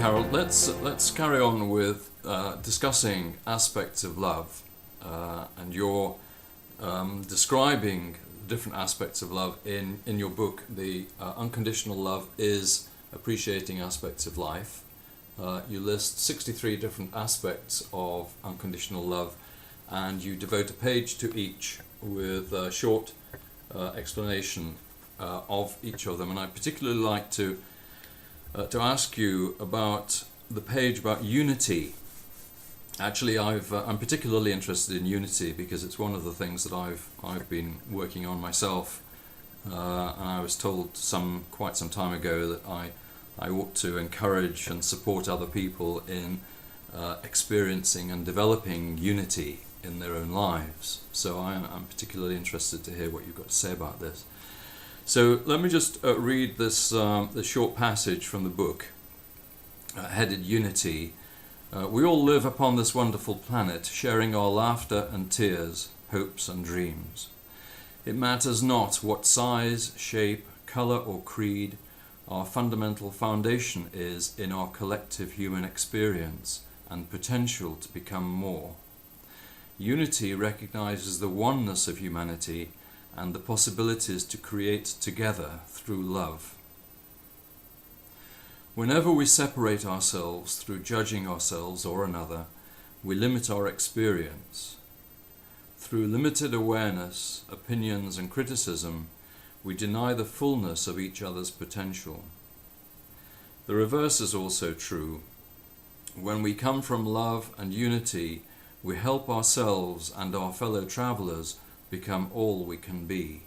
Harold, let's carry on with discussing aspects of love, and you're describing different aspects of love in your book. The Unconditional Love Is Appreciating Aspects of Life. You list 63 different aspects of unconditional love, and you devote a page to each with a short explanation of each of them. And I'd particularly like to ask you about the page about unity. Actually, I'm particularly interested in unity because it's one of the things that I've been working on myself, and I was told quite some time ago that I ought to encourage and support other people in experiencing and developing unity in their own lives. So I'm particularly interested to hear what you've got to say about this. So let me just read this short passage from the book, headed Unity. We all live upon this wonderful planet, sharing our laughter and tears, hopes and dreams. It matters not what size, shape, colour or creed our fundamental foundation is in our collective human experience and potential to become more. Unity recognizes the oneness of humanity and the possibilities to create together through love. Whenever we separate ourselves through judging ourselves or another, we limit our experience. Through limited awareness, opinions and criticism, we deny the fullness of each other's potential. The reverse is also true. When we come from love and unity, we help ourselves and our fellow travelers become all we can be.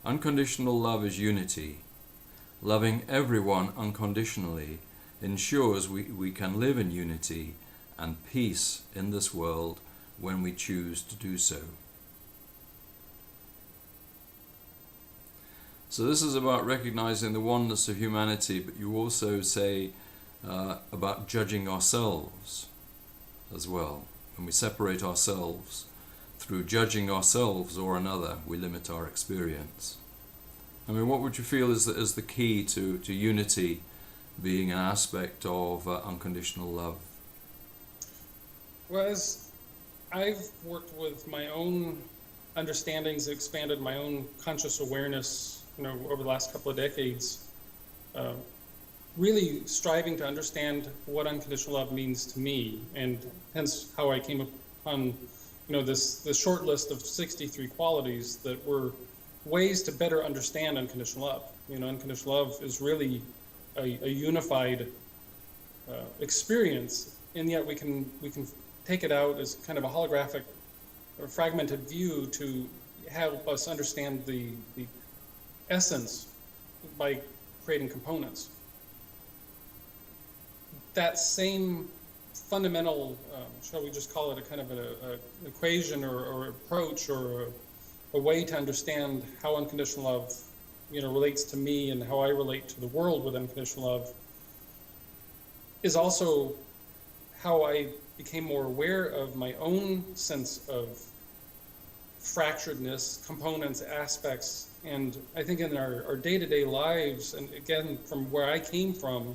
Unconditional love is unity. Loving everyone unconditionally ensures we can live in unity and peace in this world when we choose to do so. So this is about recognizing the oneness of humanity, but you also say about judging ourselves as well. When we separate ourselves through judging ourselves or another, we limit our experience. I mean, what would you feel is the key to unity being an aspect of unconditional love? Well, as I've worked with my own understandings, expanded my own conscious awareness, over the last couple of decades, really striving to understand what unconditional love means to me, and hence how I came upon this short list of 63 qualities that were ways to better understand unconditional love. Unconditional love is really a unified experience, and yet we can take it out as kind of a holographic or fragmented view to help us understand the essence by creating components. That same fundamental, shall we just call it a kind of an equation or approach or a way to understand how unconditional love, relates to me and how I relate to the world with unconditional love, is also how I became more aware of my own sense of fracturedness, components, aspects, and I think in our day-to-day lives, and again, from where I came from,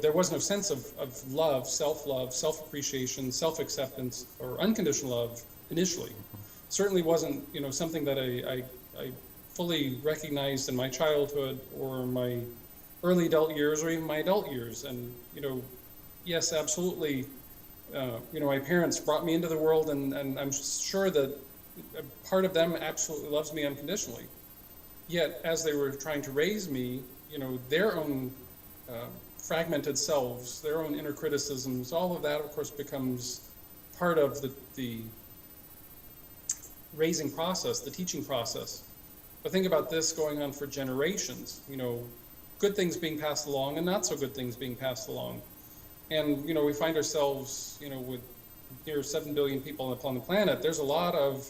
there was no sense of love, self-love, self-appreciation, self-acceptance, or unconditional love initially. Certainly wasn't, something that I fully recognized in my childhood or my early adult years or even my adult years. And, yes, absolutely, my parents brought me into the world, and I'm sure that a part of them absolutely loves me unconditionally. Yet, as they were trying to raise me, their own fragmented selves, their own inner criticisms, all of that, of course, becomes part of the raising process, the teaching process. But think about this going on for generations, good things being passed along and not so good things being passed along. And, we find ourselves, with near 7 billion people on the planet, there's a lot of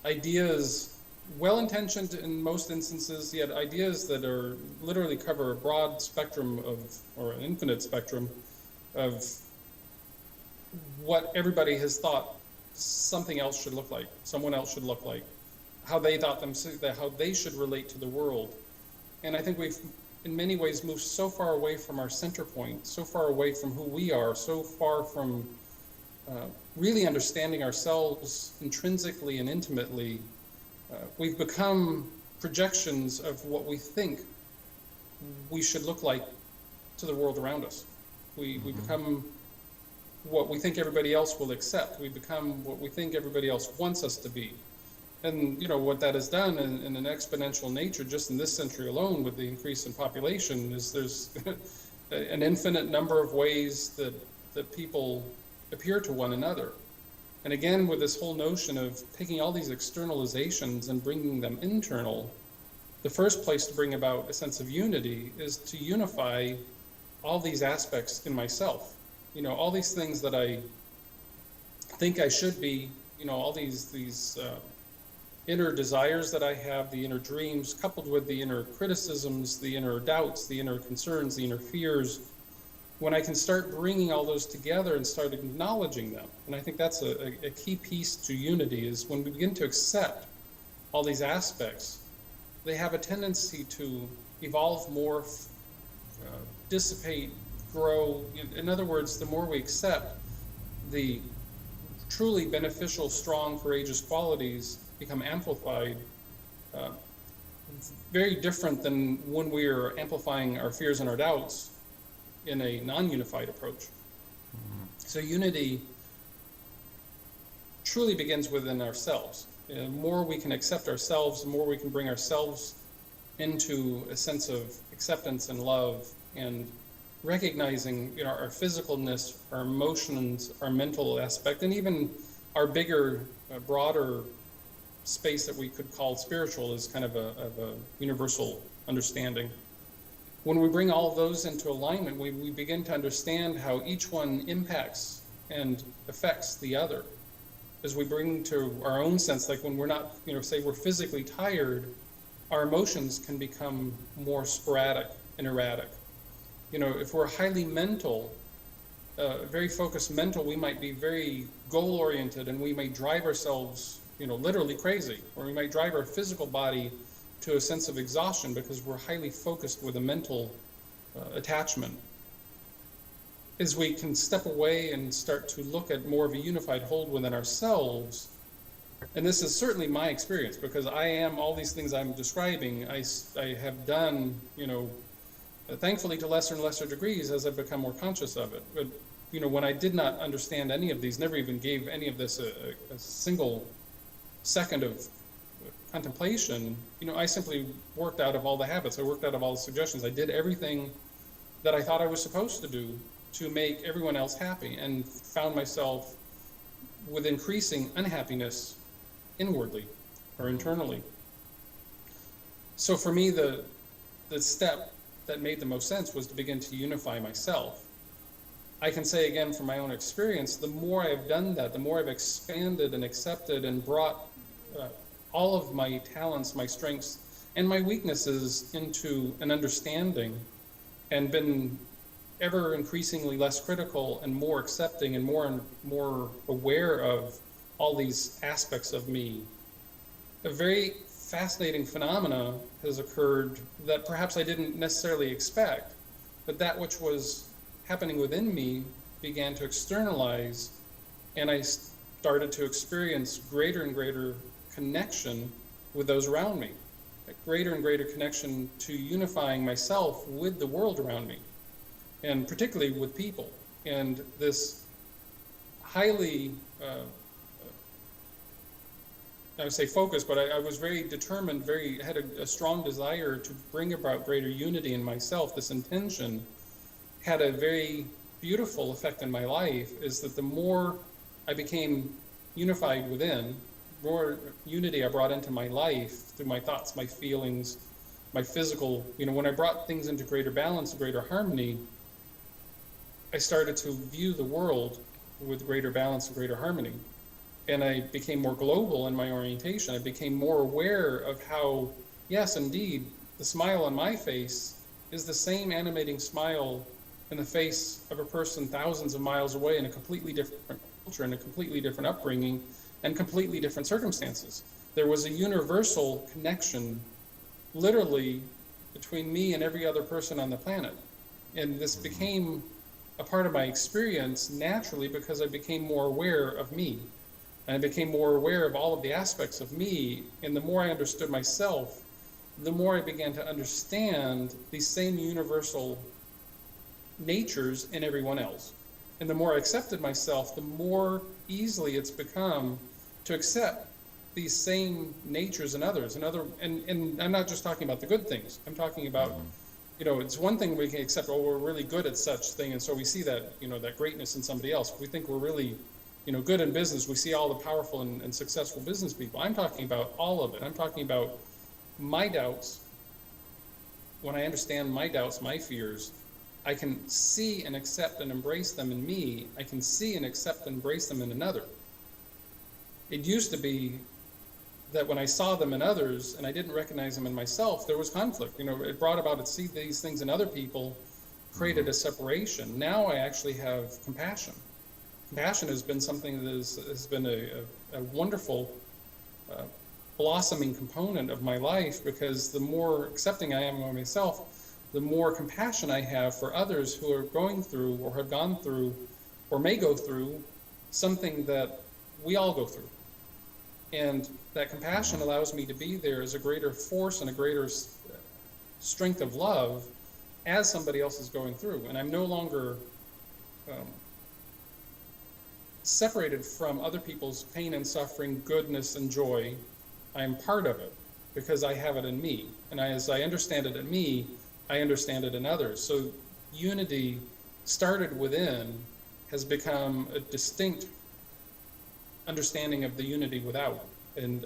ideas, well-intentioned in most instances, yet ideas that are literally cover a broad spectrum or an infinite spectrum of what everybody has thought something else should look like, someone else should look like, how they thought how they should relate to the world. And I think we've in many ways moved so far away from our center point, so far away from who we are, so far from really understanding ourselves intrinsically and intimately. We've become projections of what we think we should look like to the world around us. We become what we think everybody else will accept. We become what we think everybody else wants us to be. And what that has done in an exponential nature, just in this century alone, with the increase in population, is there's an infinite number of ways that people appear to one another. And again, with this whole notion of taking all these externalizations and bringing them internal, the first place to bring about a sense of unity is to unify all these aspects in myself. All these things that I think I should be, all these inner desires that I have, the inner dreams, coupled with the inner criticisms, the inner doubts, the inner concerns, the inner fears, when I can start bringing all those together and start acknowledging them. And I think that's a key piece to unity, is when we begin to accept all these aspects, they have a tendency to evolve, morph, dissipate, grow. In other words, the more we accept, the truly beneficial, strong, courageous qualities become amplified. Very different than when we are amplifying our fears and our doubts in a non-unified approach. So unity truly begins within ourselves. The more we can accept ourselves, the more we can bring ourselves into a sense of acceptance and love, and recognizing our physicalness, our emotions, our mental aspect, and even our bigger, broader space that we could call spiritual is kind of a universal understanding. When we bring all of those into alignment, we begin to understand how each one impacts and affects the other. As we bring to our own sense, like when we're not, say we're physically tired, our emotions can become more sporadic and erratic. If we're highly mental, very focused mental, we might be very goal-oriented, and we may drive ourselves literally crazy, or we might drive our physical body to a sense of exhaustion because we're highly focused with a mental attachment. As we can step away and start to look at more of a unified hold within ourselves, and this is certainly my experience, because I am all these things I'm describing, I have done, thankfully to lesser and lesser degrees as I've become more conscious of it. But, when I did not understand any of these, never even gave any of this a single second of contemplation, I simply worked out of all the habits. I worked out of all the suggestions. I did everything that I thought I was supposed to do to make everyone else happy, and found myself with increasing unhappiness inwardly or internally. So for me, the step that made the most sense was to begin to unify myself. I can say again from my own experience, the more I've done that, the more I've expanded and accepted and brought all of my talents, my strengths, and my weaknesses into an understanding, and been ever increasingly less critical and more accepting and more aware of all these aspects of me. A very fascinating phenomena has occurred that perhaps I didn't necessarily expect, but that which was happening within me began to externalize, and I started to experience greater and greater connection with those around me, a greater and greater connection to unifying myself with the world around me, and particularly with people. And this highly, I would say focused, but I was very determined, had a strong desire to bring about greater unity in myself. This intention had a very beautiful effect in my life, is that the more I became unified within, more unity I brought into my life through my thoughts, my feelings, my physical, when I brought things into greater balance, greater harmony, I started to view the world with greater balance and greater harmony. And I became more global in my orientation. I became more aware of how, yes, indeed, the smile on my face is the same animating smile in the face of a person thousands of miles away in a completely different culture, in a completely different upbringing, and completely different circumstances. There was a universal connection, literally between me and every other person on the planet. And this became a part of my experience naturally because I became more aware of me. And I became more aware of all of the aspects of me. And the more I understood myself, the more I began to understand these same universal natures in everyone else. And the more I accepted myself, the more easily it's become to accept these same natures in others. And I'm not just talking about the good things. I'm talking about, it's one thing we can accept, oh, we're really good at such thing, and so we see that, that greatness in somebody else. We think we're really, good in business. We see all the powerful and successful business people. I'm talking about all of it. I'm talking about my doubts. When I understand my doubts, my fears, I can see and accept and embrace them in me. I can see and accept and embrace them in another. It used to be that when I saw them in others and I didn't recognize them in myself, there was conflict. It brought about, to see these things in other people created a separation. Now I actually have compassion. Compassion has been something that has been a wonderful blossoming component of my life, because the more accepting I am of myself, the more compassion I have for others who are going through or have gone through or may go through something that we all go through. And that compassion allows me to be there as a greater force and a greater strength of love as somebody else is going through. And I'm no longer separated from other people's pain and suffering, goodness and joy. I am part of it because I have it in me. And as I understand it in me, I understand it in others. So unity started within has become a distinct understanding of the unity without. And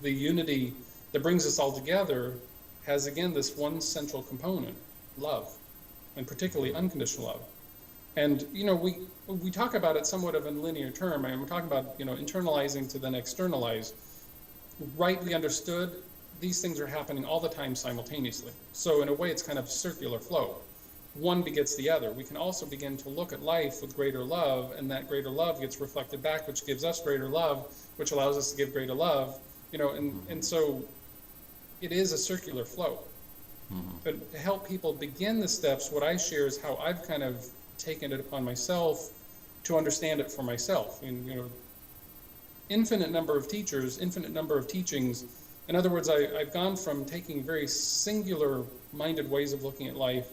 the unity that brings us all together has, again, this one central component, love, and particularly unconditional love. And, we talk about it somewhat of a linear term. I'm talking about, internalizing to then externalize. Rightly understood, these things are happening all the time simultaneously. So in a way, it's kind of circular flow. One begets the other. We can also begin to look at life with greater love, and that greater love gets reflected back, which gives us greater love, which allows us to give greater love, and so it is a circular flow. But to help people begin the steps, what I share is how I've kind of taken it upon myself to understand it for myself. And, infinite number of teachers, infinite number of teachings. In other words, I've gone from taking very singular-minded ways of looking at life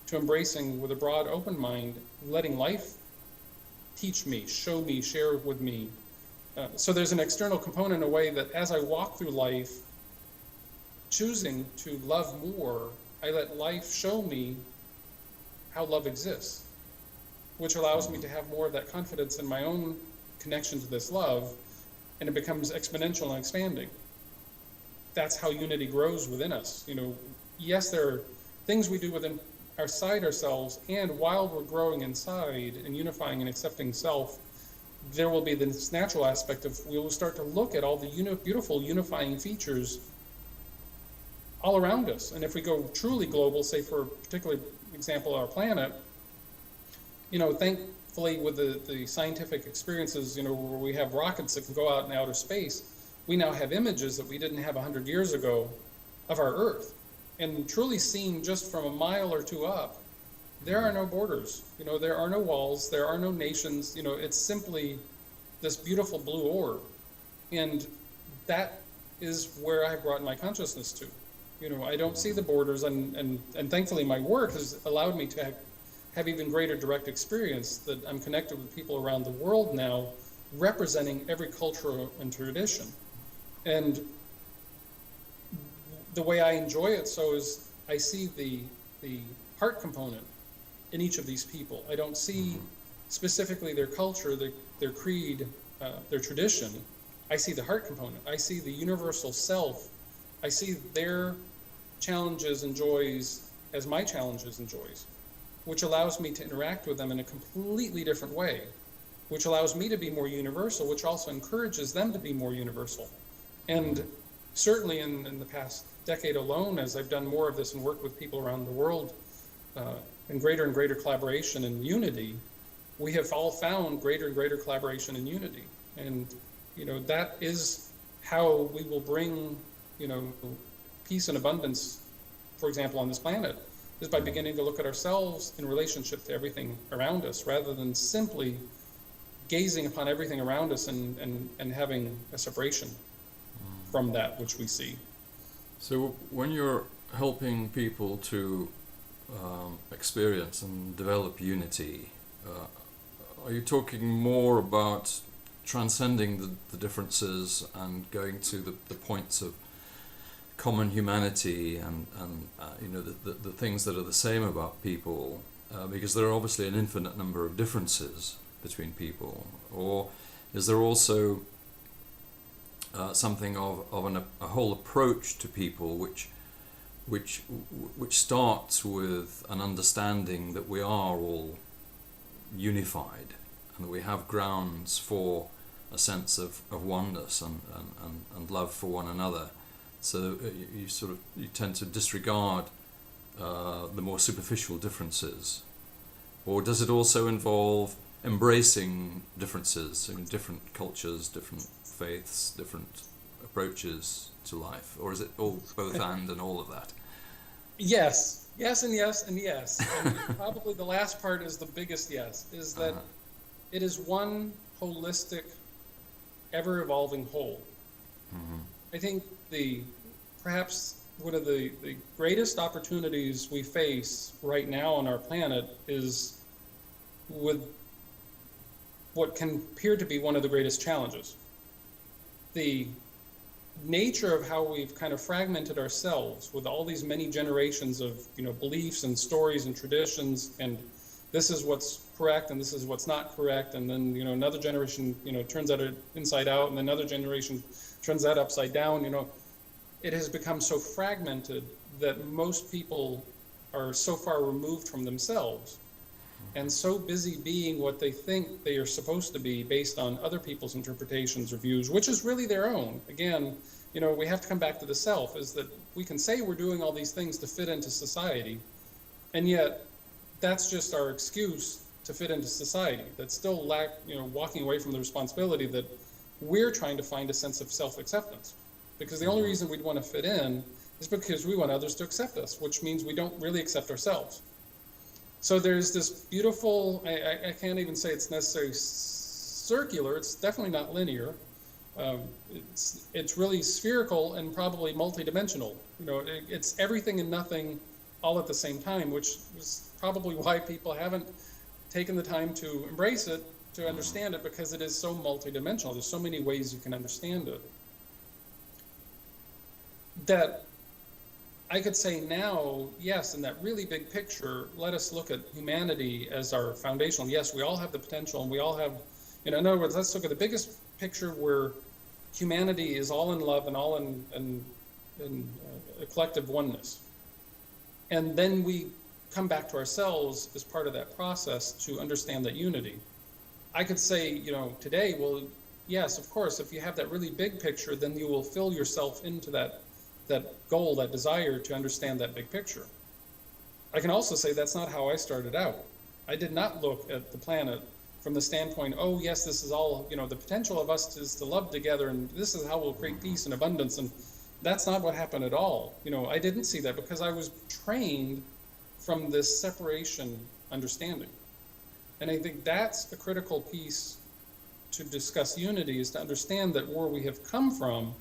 to embracing with a broad, open mind, letting life teach me, show me, share with me. So there's an external component in a way that as I walk through life, choosing to love more, I let life show me how love exists, which allows me to have more of that confidence in my own connection to this love, and it becomes exponential and expanding. That's how unity grows within us. Yes, there are things we do within ourselves, and while we're growing inside and unifying and accepting self, there will be this natural aspect of we will start to look at all the beautiful unifying features all around us. And if we go truly global, say for a particular example, our planet, thankfully with the scientific experiences, where we have rockets that can go out in outer space, we now have images that we didn't have 100 years ago of our Earth. And truly seen just from a mile or two up, there are no borders, there are no walls, there are no nations, it's simply this beautiful blue orb. And that is where I brought my consciousness to. I don't see the borders, and thankfully my work has allowed me to have even greater direct experience, that I'm connected with people around the world now, representing every culture and tradition. And the way I enjoy it is I see the heart component in each of these people. I don't see specifically their culture, their creed, their tradition. I see the heart component. I see the universal self. I see their challenges and joys as my challenges and joys, which allows me to interact with them in a completely different way, which allows me to be more universal, which also encourages them to be more universal. And certainly in the past decade alone, as I've done more of this and worked with people around the world in greater and greater collaboration and unity, we have all found greater and greater collaboration and unity. And, that is how we will bring, peace and abundance for example, on this planet, is by beginning to look at ourselves in relationship to everything around us, rather than simply gazing upon everything around us and having a separation from that which we see. So when you're helping people to experience and develop unity, are you talking more about transcending the differences and going to the points of common humanity and you know, the things that are the same about people, because there are obviously an infinite number of differences between people? Or is there also something of a whole approach to people which starts with an understanding that we are all unified and that we have grounds for a sense of oneness and love for one another? So you tend to disregard the more superficial differences. Or does it also involve embracing differences in different cultures, different faiths, different approaches to life? Or is it all both and all of that? Yes, yes, and yes, and yes. And probably the last part is the biggest yes, is that it is one holistic, ever-evolving whole. Mm-hmm. I think perhaps one of the greatest opportunities we face right now on our planet is with what can appear to be one of the greatest challenges. The nature of how we've kind of fragmented ourselves with all these many generations of, you know, beliefs and stories and traditions, and this is what's correct and this is what's not correct, and then, you know, another generation, you know, turns that inside out, and another generation turns that upside down. You know, it has become so fragmented that most people are so far removed from themselves and so busy being what they think they are supposed to be based on other people's interpretations or views, which is really their own. Again, you know, we have to come back to the self, is that we can say we're doing all these things to fit into society, and yet that's just our excuse to fit into society. That's still walking away from the responsibility that we're trying to find a sense of self-acceptance. Because the only reason we'd want to fit in is because we want others to accept us, which means we don't really accept ourselves. So there's this beautiful, I can't even say it's necessarily circular, it's definitely not linear. It's really spherical and probably multidimensional. You know, it's everything and nothing all at the same time, which is probably why people haven't taken the time to embrace it, to understand it, because it is so multidimensional. There's so many ways you can understand it. That I could say now, yes, in that really big picture, let us look at humanity as our foundational. Yes, we all have the potential, and we all have, in other words, let's look at the biggest picture where humanity is all in love and all in a collective oneness. And then we come back to ourselves as part of that process to understand that unity. I could say, you know, today, well, yes, of course, if you have that really big picture, then you will fill yourself into that goal, that desire to understand that big picture. I can also say that's not how I started out. I did not look at the planet from the standpoint, oh yes, this is all, you know, the potential of us is to love together, and this is how we'll create peace and abundance, and that's not what happened at all. You know, I didn't see that because I was trained from this separation understanding. And I think that's a critical piece to discuss unity, is to understand that where we have come from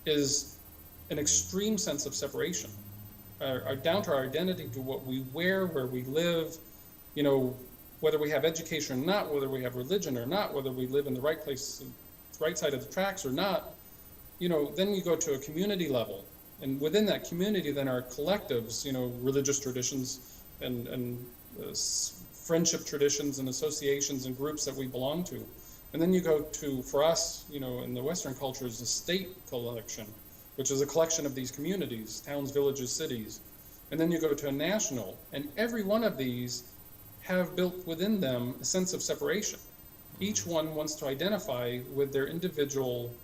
is an extreme sense of separation, down to our identity, to what we wear, where we live, you know, whether we have education or not, whether we have religion or not, whether we live in the right place, right side of the tracks or not. You know, then you go to a community level, and within that community then are collectives, you know, religious traditions and friendship traditions and associations and groups that we belong to. And then you go to, for us, you know, in the Western culture, is the state collection, which is a collection of these communities, towns, villages, cities. And then you go to a national, and every one of these have built within them a sense of separation. Each one wants to identify with their individual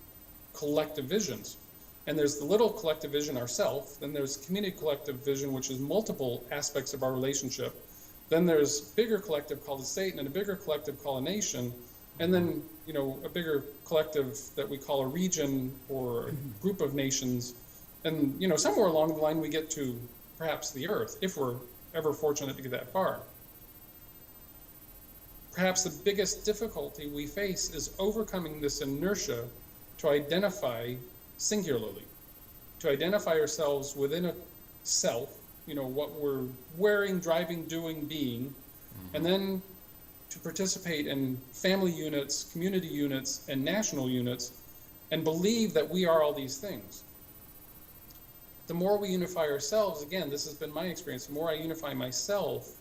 collective visions. And there's the little collective vision, ourself, then there's community collective vision, which is multiple aspects of our relationship. Then there's bigger collective called a state, and a bigger collective called a nation. And then, you know, a bigger collective that we call a region or a group of nations. And, you know, somewhere along the line we get to perhaps the earth, if we're ever fortunate to get that far. Perhaps the biggest difficulty we face is overcoming this inertia to identify singularly, to identify ourselves within a self, what we're wearing, driving, doing, being, and then to participate in family units, community units, and national units, and believe that we are all these things. The more we unify ourselves, again, this has been my experience, the more I unify myself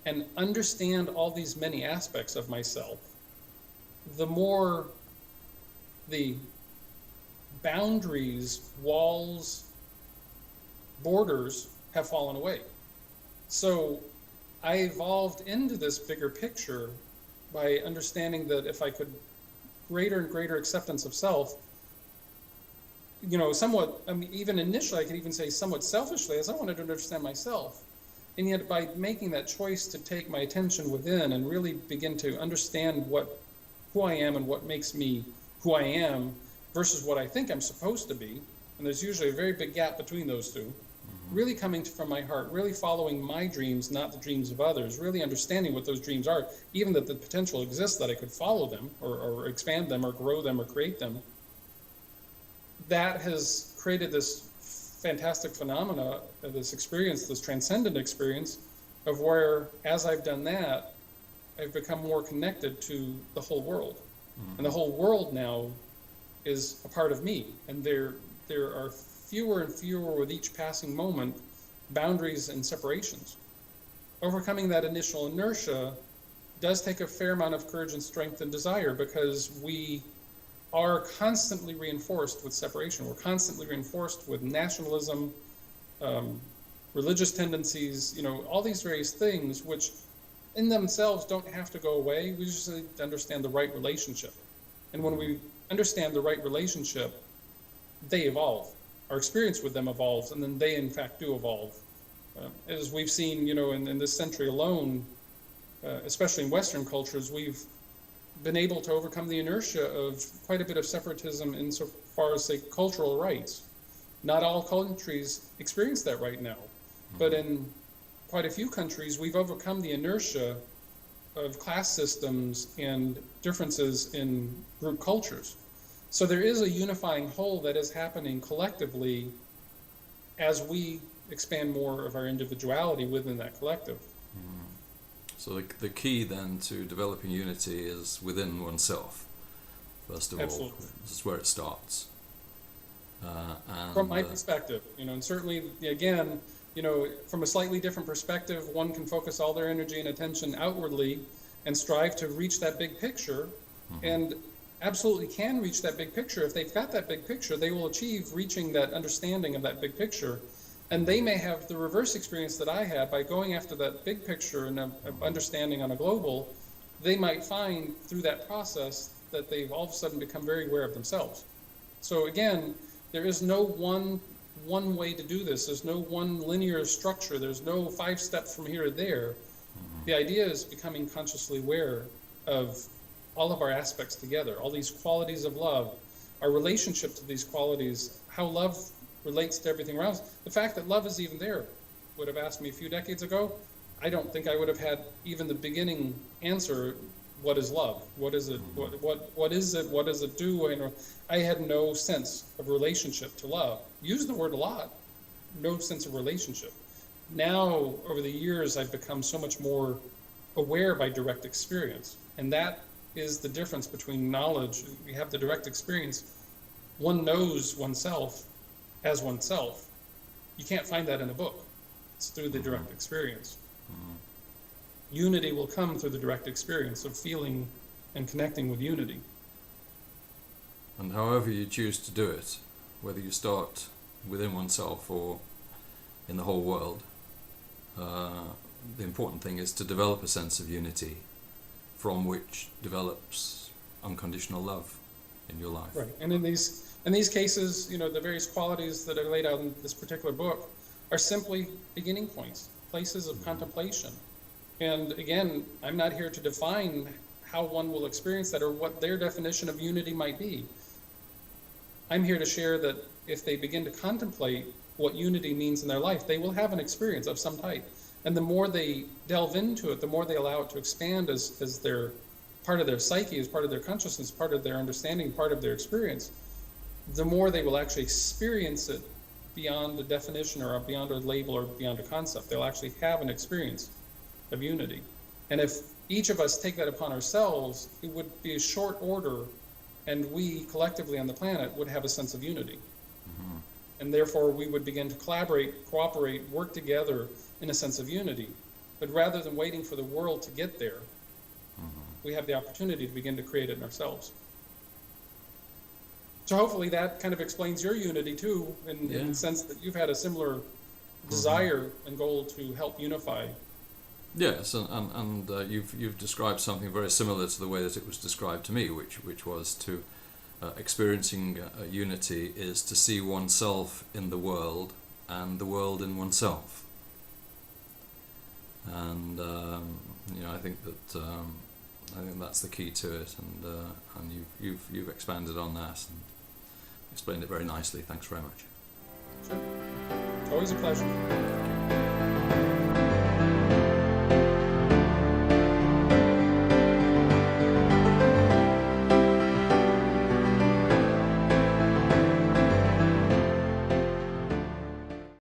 and understand all these many aspects of myself, the more the boundaries, walls, borders have fallen away. So I evolved into this bigger picture by understanding that if I could greater and greater acceptance of self, somewhat, even initially I could even say somewhat selfishly, as I wanted to understand myself. And yet by making that choice to take my attention within and really begin to understand who I am and what makes me who I am versus what I think I'm supposed to be, and there's usually a very big gap between those two, really coming from my heart, really following my dreams, not the dreams of others, really understanding what those dreams are, even that the potential exists that I could follow them or expand them or grow them or create them. That has created this fantastic phenomena, this experience, this transcendent experience of where, as I've done that, I've become more connected to the whole world. And the whole world now is a part of me. And there are fewer and fewer with each passing moment boundaries and separations. Overcoming that initial inertia does take a fair amount of courage and strength and desire, because we are constantly reinforced with separation. We're constantly reinforced with nationalism, religious tendencies, all these various things, which in themselves don't have to go away. We just need to understand the right relationship. And when we understand the right relationship, they evolve. Our experience with them evolves, and then they in fact do evolve. As we've seen, in this century alone, especially in Western cultures, we've been able to overcome the inertia of quite a bit of separatism insofar as, say, cultural rights. Not all countries experience that right now, but in quite a few countries, we've overcome the inertia of class systems and differences in group cultures. So there is a unifying whole that is happening collectively as we expand more of our individuality within that collective. So the key then to developing unity is within oneself, first of all. This is where it starts. From my perspective, and certainly, again, from a slightly different perspective, one can focus all their energy and attention outwardly and strive to reach that big picture, and absolutely can reach that big picture. If they've got that big picture, they will achieve reaching that understanding of that big picture. And they may have the reverse experience that I had by going after that big picture and understanding on a global. They might find through that process that they've all of a sudden become very aware of themselves. So again, there is no one way to do this. There's no one linear structure. There's no 5 steps from here to there. The idea is becoming consciously aware of all of our aspects together, all these qualities of love, our relationship to these qualities, how love relates to everything around us. The fact that love is even there. Would have asked me a few decades ago, I don't think I would have had even the beginning answer. What is love? What is it? What is it? What does it do? And I had no sense of relationship to love. Used the word a lot, no sense of relationship. Now, over the years, I've become so much more aware by direct experience. And that is the difference between knowledge. We have the direct experience. One knows oneself as oneself. You can't find that in a book. It's through the direct experience. Unity will come through the direct experience of feeling and connecting with unity. And however you choose to do it, whether you start within oneself or in the whole world, the important thing is to develop a sense of unity from which develops unconditional love in your life. Right. And in these cases, the various qualities that are laid out in this particular book are simply beginning points, places of contemplation. And again, I'm not here to define how one will experience that or what their definition of unity might be. I'm here to share that if they begin to contemplate what unity means in their life, they will have an experience of some type. And the more they delve into it, the more they allow it to expand as their part of their psyche, as part of their consciousness, part of their understanding, part of their experience, the more they will actually experience it beyond a definition or beyond a label or beyond a concept. They'll actually have an experience of unity. And if each of us take that upon ourselves, it would be a short order, and we collectively on the planet would have a sense of unity. Mm-hmm. And therefore we would begin to collaborate, cooperate, work together in a sense of unity. But rather than waiting for the world to get there, we have the opportunity to begin to create it in ourselves. So hopefully that kind of explains your unity too, in the sense that you've had a similar desire and goal to help unify. Yes, and you've described something very similar to the way that it was described to me, which was to experiencing unity is to see oneself in the world and the world in oneself. And I think that's the key to it, and you've expanded on that and explained it very nicely. Thanks very much. Sure. Always a pleasure.